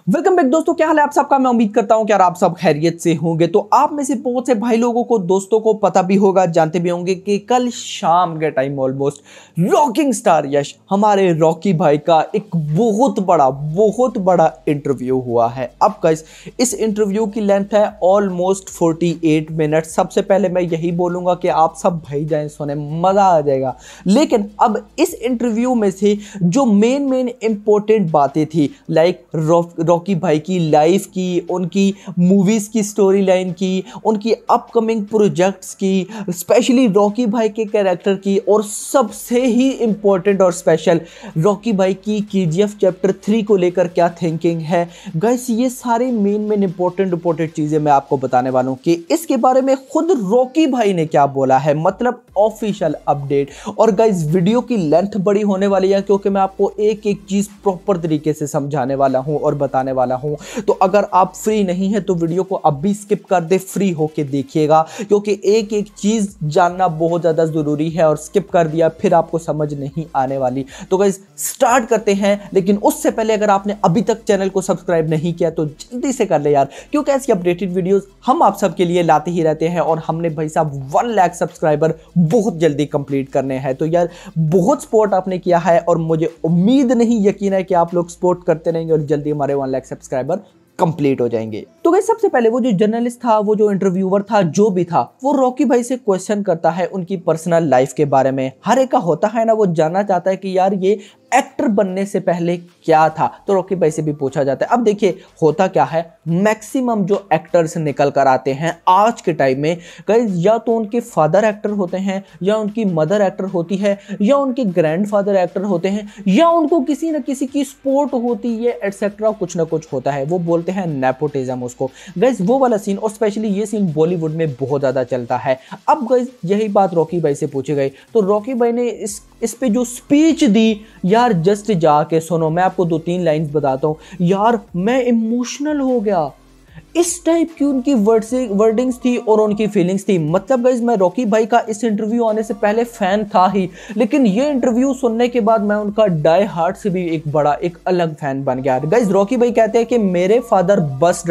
Welcome back दोस्तों, क्या हाल है आप सबका। मैं उम्मीद करता हूं कि यार आप सब खैरियत से होंगे। तो आप में से बहुत से भाई लोगों को, दोस्तों को पता भी होगा, जानते भी होंगे कि कल शाम के टाइम ऑलमोस्ट रॉकिंग स्टार यश हमारे रॉकी भाई का एक बहुत बड़ा इंटरव्यू हुआ है। अब गाइस इस इंटरव्यू की लेंथ है ऑलमोस्ट 48 मिनट। सबसे पहले मैं यही बोलूंगा कि आप सब भाई जाएं सोने, मजा आ जाएगा। लेकिन अब इस इंटरव्यू में से जो मेन इंपॉर्टेंट बातें थी, लाइक रॉकी भाई की लाइफ की, उनकी मूवीज की स्टोरी लाइन की, उनकी अपकमिंग प्रोजेक्ट्स की, स्पेशली रॉकी भाई के कैरेक्टर की, और सबसे ही इंपॉर्टेंट और स्पेशल रॉकी भाई की केजीएफ चैप्टर 3 को लेकर क्या थिंकिंग है। गाइस ये सारे मेन इंपॉर्टेंट चीजें मैं आपको बताने वाला हूं कि इसके बारे में खुद रॉकी भाई ने क्या बोला है, मतलब ऑफिशियल अपडेट। और गाइस वीडियो की लेंथ बड़ी होने वाली है क्योंकि मैं आपको एक एक चीज प्रॉपर तरीके से समझाने वाला हूं और बताने वाला हूं। तो अगर आप फ्री नहीं है तो वीडियो को अभी स्किप कर दे, फ्री होके देखिएगा, क्योंकि एक एक चीज जानना बहुत ज्यादा जरूरी है और स्किप कर दिया फिर आपको समझ नहीं आने वाली। तो गाइस स्टार्ट करते हैं, लेकिन उससे पहले अगर आपने अभी तक चैनल को सब्सक्राइब नहीं किया तो जल्दी से कर ले यार, क्योंकि ऐसी अपडेटेड वीडियोस हम आप सबके लिए लाते ही रहते हैं और हमने भाई साहब 1 लाख सब्सक्राइबर बहुत जल्दी कंप्लीट करने हैं। तो यार बहुत सपोर्ट आपने किया है और मुझे उम्मीद नहीं, यकीन है कि आप लोग सपोर्ट करते रहेंगे और जल्दी हमारे 1 लाख सब्सक्राइबर कंप्लीट हो जाएंगे। तो गाइस सबसे पहले वो जो जर्नलिस्ट था, वो जो इंटरव्यूअर था, जो भी था, वो रॉकी भाई से क्वेश्चन करता है उनकी पर्सनल लाइफ के बारे में। हर एक का होता है ना, वो जानना चाहता है कि यार ये एक्टर बनने से पहले क्या था। तो रॉकी भाई से भी पूछा जाता है। अब देखिए होता क्या है, मैक्सिमम जो एक्टर्स निकल कर आते हैं आज के टाइम में गाइस, या तो उनके फादर एक्टर होते हैं, या उनकी मदर एक्टर होती है, या उनके ग्रैंडफादर एक्टर होते हैं, या उनको किसी न किसी की सपोर्ट होती है, एटसेट्रा कुछ ना कुछ होता है। वो बोलते हैं नेपोटिज्म उसको। गाइस वो वाला सीन, और स्पेशली ये सीन बॉलीवुड में बहुत ज्यादा चलता है। अब गाइस यही बात रॉकी भाई से पूछी गई तो रॉकी भाई ने इस पे जो स्पीच दी, यार जस्ट जाके सुनो, मैं आपको 2-3 लाइंस बताता हूं। यार मैं इमोशनल हो गया, इस टाइप की उनकी वर्डिंग्स थी और उनकी फीलिंग्स थी। मतलब गाइस मैं रॉकी भाई का इस इंटरव्यू आने से पहले फैन था ही, लेकिन ये इंटरव्यू सुनने के बाद मैं उनका डाई हार्ट से भी एक अलग फैन बन गया। गाइस रॉकी भाई कहते हैं कि मेरे फादर बस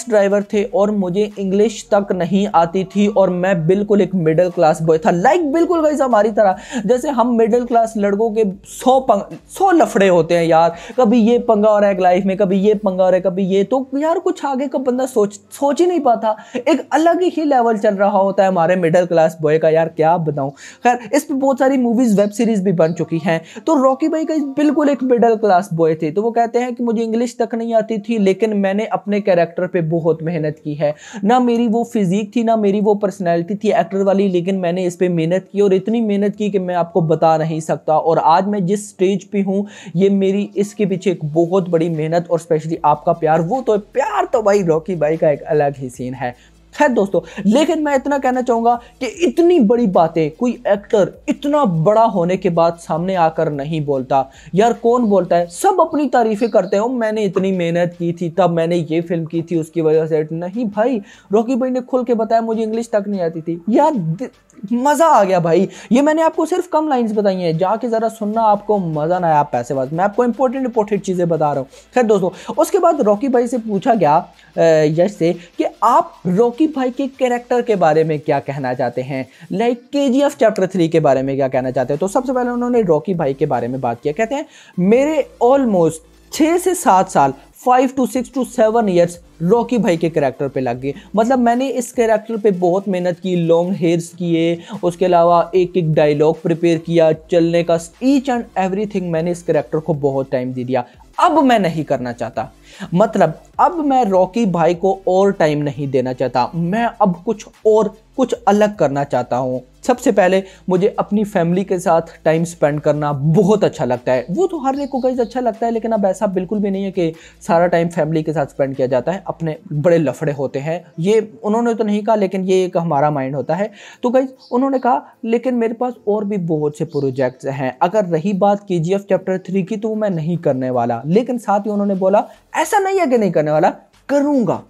ड्राइवर थे और मुझे इंग्लिश तक नहीं आती थी और मैं बिल्कुल एक मिडिल क्लास बॉय था। लाइक बिल्कुल गाइस हमारी तरह, जैसे हम मिडिल क्लास लड़कों के 100 लफड़े होते हैं यार। कभी ये पंगा हो रहा है लाइफ में, कभी ये पंगा हो रहा है, कभी ये, तो यार कुछ आगे का बंदा सोच ही नहीं पाता। एक अलग ही लेवल चल रहा होता है हमारे मिडिल क्लास बॉय का, यार क्या बताऊं। खैर इस पर बहुत सारी मूवीज, वेब सीरीज भी बन चुकी हैं। तो रॉकी भाई का बिल्कुल एक मिडिल क्लास बॉय थे। तो वो कहते हैं कि मुझे इंग्लिश तक नहीं आती थी, लेकिन मैंने अपने कैरेक्टर पे बहुत मेहनत की है। ना मेरी वो फिजिक थी, ना मेरी वो पर्सनैलिटी थी एक्टर वाली, लेकिन मैंने इस पे मेहनत की और इतनी मेहनत की कि मैं आपको बता नहीं सकता। और आज मैं जिस स्टेज पे हूं, ये मेरी इसके पीछे एक बहुत बड़ी मेहनत और स्पेशली आपका प्यार। वो तो प्यार तो भाई रॉकी भाई का एक अलग ही सीन है। खैर दोस्तों, लेकिन मैं इतना कहना चाहूंगा कि इतनी बड़ी बातें कोई एक्टर इतना बड़ा होने के बाद सामने आकर नहीं बोलता। यार कौन बोलता है, सब अपनी तारीफें करते हो, मैंने इतनी मेहनत की थी, तब मैंने ये फिल्म की थी, उसकी वजह से नहीं भाई। रॉकी भाई ने खुल के बताया मुझे इंग्लिश तक नहीं आती थी। यार मजा आ गया भाई। ये मैंने आपको सिर्फ कम लाइंस बताई हैं, जाके जरा सुनना, आपको मजा ना आया पैसे बाद। मैं आपको इंपॉर्टेंट चीजें बता रहा हूँ। खैर दोस्तों, उसके बाद रॉकी भाई से पूछा गया यश से कि आप रॉकी भाई के कैरेक्टर के बारे में क्या कहना चाहते हैं, लाइक केजीएफ चैप्टर 3 के बारे में क्या कहना चाहते हैं। तो सबसे पहले उन्होंने रॉकी भाई के बारे में बात किया। कहते हैं मेरे ऑलमोस्ट 6 से 7 साल, 5 to 6 to 7 ईयर्स रॉकी भाई के कैरेक्टर पे लग गए। मतलब मैंने इस कैरेक्टर पे बहुत मेहनत की, लॉन्ग हेयर्स किए, उसके अलावा एक एक डायलॉग प्रिपेयर किया, चलने का ईच एंड एवरीथिंग, मैंने इस कैरेक्टर को बहुत टाइम दे दिया। अब मैं नहीं करना चाहता, मतलब अब मैं रॉकी भाई को और टाइम नहीं देना चाहता, मैं अब कुछ अलग करना चाहता हूँ। सबसे पहले मुझे अपनी फैमिली के साथ टाइम स्पेंड करना बहुत अच्छा लगता है। वो तो हर एक को गाइस अच्छा लगता है, लेकिन अब ऐसा बिल्कुल भी नहीं है कि सारा टाइम फैमिली के साथ स्पेंड किया जाता है। अपने बड़े लफड़े होते हैं, ये उन्होंने तो नहीं कहा, लेकिन ये एक हमारा माइंड होता है। तो गाइस उन्होंने कहा लेकिन मेरे पास और भी बहुत से प्रोजेक्ट्स हैं। अगर रही बात केजीएफ चैप्टर 3 की तो मैं नहीं करने वाला, लेकिन साथ ही उन्होंने बोला ऐसा नहीं है कि नहीं करने वाला, करूंगा।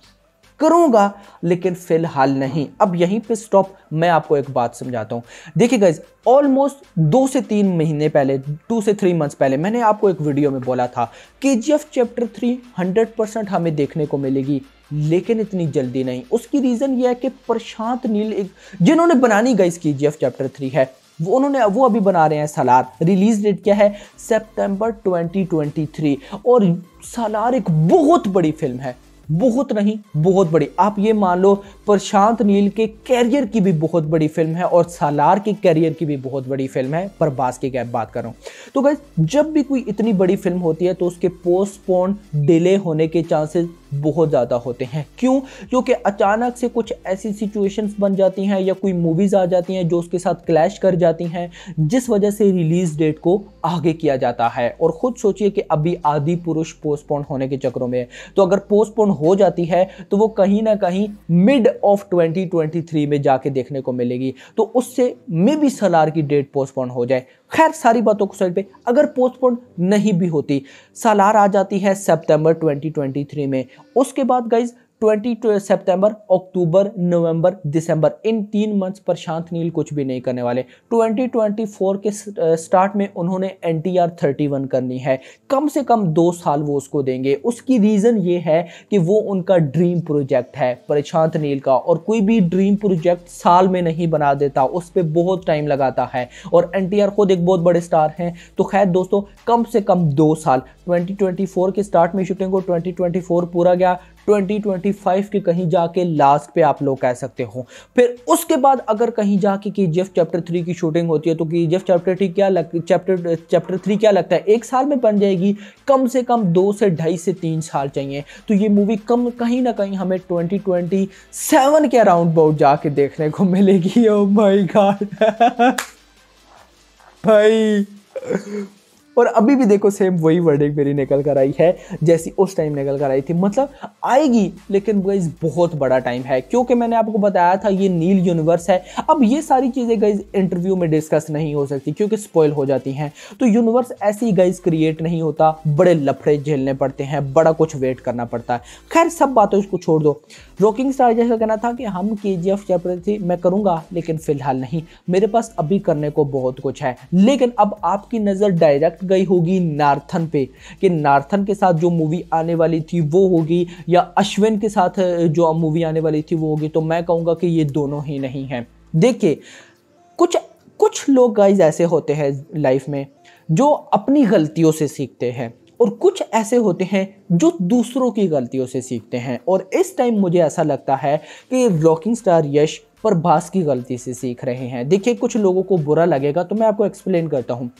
करूंगा, लेकिन फिलहाल नहीं। अब यहीं पे स्टॉप। मैं आपको एक बात समझाता हूं। देखिए गाइज, ऑलमोस्ट 2 से 3 महीने पहले, 2 से 3 मंथ्स पहले मैंने आपको एक वीडियो में बोला था KGF चैप्टर 3 100% हमें देखने को मिलेगी, लेकिन इतनी जल्दी नहीं। उसकी रीजन ये है कि प्रशांत नील जिन्होंने बनानी गाइज KGF चैप्टर 3 है, वो अभी बना रहे हैं सालार। रिलीज डेट क्या है? सितंबर 2023। और सालार एक बहुत बड़ी फिल्म है, बहुत नहीं बहुत बड़ी। आप ये मान लो प्रशांत नील के कैरियर की भी बहुत बड़ी फिल्म है और सालार के कैरियर की भी बहुत बड़ी फिल्म है। प्रभास की क्या बात कर रहा हूं। तो गाइस, जब भी कोई इतनी बड़ी फिल्म होती है तो उसके पोस्टपोन डिले होने के चांसेस बहुत ज़्यादा होते हैं। क्यों? क्योंकि अचानक से कुछ ऐसी सिचुएशंस बन जाती हैं या कोई मूवीज़ आ जाती हैं जो उसके साथ क्लैश कर जाती हैं, जिस वजह से रिलीज डेट को आगे किया जाता है। और खुद सोचिए कि अभी आदि पुरुष पोस्टपोन होने के चक्रों में है, तो अगर पोस्टपोन हो जाती है तो वो कहीं ना कहीं मिड ऑफ 2023 में जाके देखने को मिलेगी। तो उससे मे बी सालार की डेट पोस्टपोन हो जाए। खैर, सारी बातों को साइड पे, अगर पोस्टपोन नहीं भी होती, सालार आ जाती है सितंबर 2023 में। उसके बाद गाइज 20 सितंबर, अक्टूबर, नवंबर, दिसंबर, इन 3 मंथ्स प्रशांत नील कुछ भी नहीं करने वाले। 2024 के स्टार्ट में उन्होंने NTR 31 करनी है। कम से कम 2 साल वो उसको देंगे। उसकी रीज़न ये है कि वो उनका ड्रीम प्रोजेक्ट है प्रशांत नील का, और कोई भी ड्रीम प्रोजेक्ट साल में नहीं बना देता, उस पर बहुत टाइम लगाता है। और NTR खुद एक बहुत बड़े स्टार हैं। तो खैर दोस्तों, कम से कम 2 साल, 2024 के स्टार्ट में शूटिंग को 2024 पूरा गया, 2025 के कहीं जाके लास्ट पे आप लोग कह सकते हो। फिर उसके बाद अगर कहीं जाके KGF चैप्टर 3 की शूटिंग होती है तो KGF चैप्टर 3 चैप्टर 3 क्या लगता है 1 साल में बन जाएगी। कम से कम 2 से 2.5 से 3 साल चाहिए। तो ये मूवी कहीं ना कहीं हमें 2027 के अराउंड बहुत जाके देखने को मिलेगी। ओ माय गॉड भाई। और अभी भी देखो सेम वही वर्डिंग मेरी निकल कर आई है जैसी उस टाइम निकल कर आई थी। मतलब आएगी, लेकिन गाइस बहुत बड़ा टाइम है, क्योंकि मैंने आपको बताया था ये नील यूनिवर्स है। अब ये सारी चीज़ें गाइस इंटरव्यू में डिस्कस नहीं हो सकती क्योंकि स्पॉइल हो जाती हैं। तो यूनिवर्स ऐसे ही गाइस क्रिएट नहीं होता, बड़े लफड़े झेलने पड़ते हैं, बड़ा कुछ वेट करना पड़ता है। खैर, सब बातों को छोड़ दो। रॉकिंग स्टार जैसा कहना था कि हम KGF चैप्टर 3 मैं करूँगा, लेकिन फिलहाल नहीं, मेरे पास अभी करने को बहुत कुछ है। लेकिन अब आपकी नज़र डायरेक्ट गई होगी नार्थन पे, कि नार्थन के साथ जो मूवी आने वाली थी वो होगी या अश्विन के साथ जो मूवी आने वाली थी वो होगी। तो मैं कहूँगा कि ये दोनों ही नहीं हैं। देखिए, कुछ लोग गाइज ऐसे होते हैं लाइफ में जो अपनी गलतियों से सीखते हैं, और कुछ ऐसे होते हैं जो दूसरों की गलतियों से सीखते हैं। और इस टाइम मुझे ऐसा लगता है कि रॉकिंग स्टार यश प्रभास की गलती से सीख रहे हैं। देखिए, कुछ लोगों को बुरा लगेगा तो मैं आपको एक्सप्लेन करता हूँ।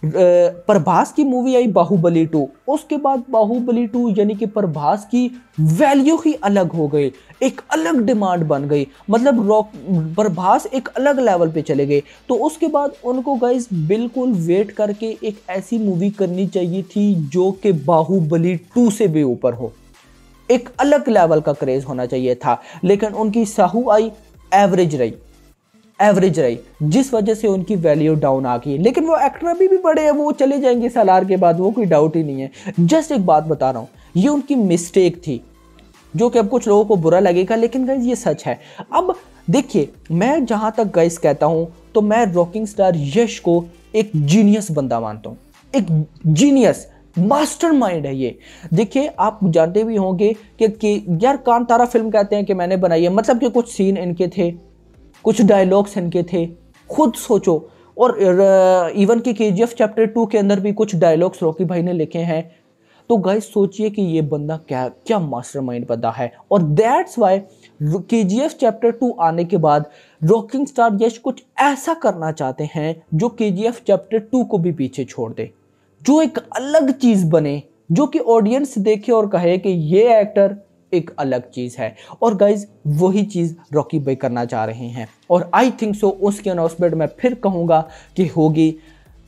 प्रभास की मूवी आई बाहुबली 2, उसके बाद बाहुबली 2 यानी कि प्रभास की वैल्यू ही अलग हो गई, एक अलग डिमांड बन गई। मतलब प्रभास एक अलग लेवल पे चले गए। तो उसके बाद उनको गाइस बिल्कुल वेट करके एक ऐसी मूवी करनी चाहिए थी जो कि बाहुबली 2 से भी ऊपर हो, एक अलग लेवल का क्रेज होना चाहिए था। लेकिन उनकी साहू आई, एवरेज रही, जिस वजह से उनकी वैल्यू डाउन आ गई। लेकिन वो एक्टर अभी भी बड़े हैं, वो चले जाएंगे सालार के बाद, वो कोई डाउट ही नहीं है। जस्ट एक बात बता रहा हूँ, ये उनकी मिस्टेक थी, जो कि अब कुछ लोगों को बुरा लगेगा, लेकिन गाइस ये सच है। अब देखिए, मैं जहाँ तक गाइस कहता हूँ तो मैं रॉकिंग स्टार यश को एक जीनियस बंदा मानता हूँ, एक जीनियस मास्टरमाइंड है ये। देखिए, आप जानते भी होंगे कि यार कांतारा फिल्म कहते हैं कि मैंने बनाई है, मतलब कि कुछ सीन इनके थे, कुछ डायलॉग्स इनके थे, खुद सोचो। और इवन कि KGF चैप्टर 2 के अंदर भी कुछ डायलॉग्स रॉकी भाई ने लिखे हैं। तो गाइस सोचिए कि ये बंदा क्या मास्टरमाइंड बंदा है। और दैट्स वाई KGF चैप्टर 2 आने के बाद रॉकिंग स्टार यश कुछ ऐसा करना चाहते हैं जो KGF चैप्टर 2 को भी पीछे छोड़ दे, जो एक अलग चीज बने, जो कि ऑडियंस देखे और कहे कि ये एक्टर एक अलग चीज है। और गाइज वही चीज रॉकी भाई करना चाह रहे हैं, और आई थिंक सो उसकी अनाउंसमेंट मैं फिर कहूंगा कि होगी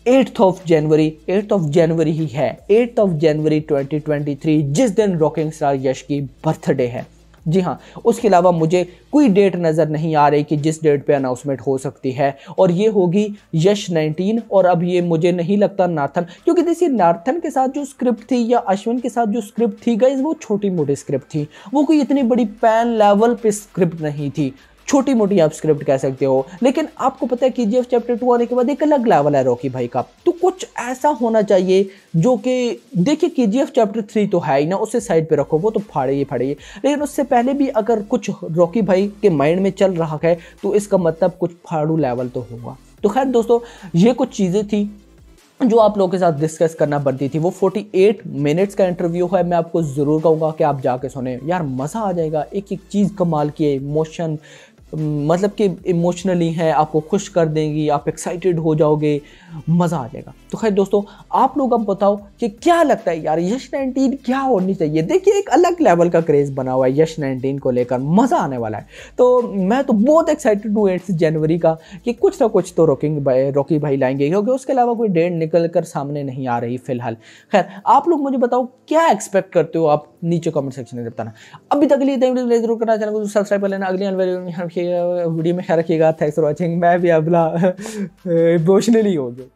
8th ऑफ जनवरी ही है, 8th ऑफ जनवरी 2023, जिस दिन रॉकिंग स्टार यश की बर्थडे है। जी हाँ, उसके अलावा मुझे कोई डेट नज़र नहीं आ रही कि जिस डेट पे अनाउंसमेंट हो सकती है, और ये होगी यश 19। और अब ये मुझे नहीं लगता नाथन, क्योंकि देखिए नाथन के साथ जो स्क्रिप्ट थी या अश्विन के साथ जो स्क्रिप्ट थी गाइस, वो छोटी मोटी स्क्रिप्ट थी, वो कोई इतनी बड़ी पैन लेवल पे स्क्रिप्ट नहीं थी, छोटी मोटी आप स्क्रिप्ट कह सकते हो। लेकिन आपको पता है KGF चैप्टर 2 आने के बाद एक अलग लेवल है रॉकी भाई का, तो कुछ ऐसा होना चाहिए जो कि देखिए KGF चैप्टर 3 तो है ही ना, उससे साइड पे रखो, वो तो फाड़े ही फाड़े, लेकिन उससे पहले भी अगर कुछ रॉकी भाई के माइंड में चल रहा है तो इसका मतलब कुछ फाड़ू लेवल तो होगा। तो खैर दोस्तों, ये कुछ चीज़ें थी जो आप लोगों के साथ डिस्कस करना बनती थी। वो 48 मिनट्स का इंटरव्यू है, मैं आपको ज़रूर कहूँगा कि आप जाके सुने यार, मज़ा आ जाएगा। एक एक चीज़ कमाल की है, इमोशन मतलब कि इमोशनली है, आपको खुश कर देंगी, आप एक्साइटेड हो जाओगे, मज़ा आ जाएगा। तो खैर दोस्तों, आप लोग अब बताओ कि क्या लगता है यार, यश 19 क्या होनी चाहिए। देखिए एक अलग लेवल का क्रेज़ बना हुआ है यश 19 को लेकर, मज़ा आने वाला है। तो मैं तो बहुत एक्साइटेड हूँ 8 जनवरी का कि कुछ ना कुछ तो रॉकी भाई लाएंगे, क्योंकि उसके अलावा कोई डेट निकल कर सामने नहीं आ रही फिलहाल। खैर आप लोग मुझे बताओ क्या एक्सपेक्ट करते हो, आप नीचे कमेंट सेक्शन में बताना। अभी तक के लिए जरूर करना, चैनल को सब्सक्राइब कर लेना। अगली वीडियो में ख्याल रखिएगा। Thanks for watching. मैं भी अपना इमोशनली हो गया।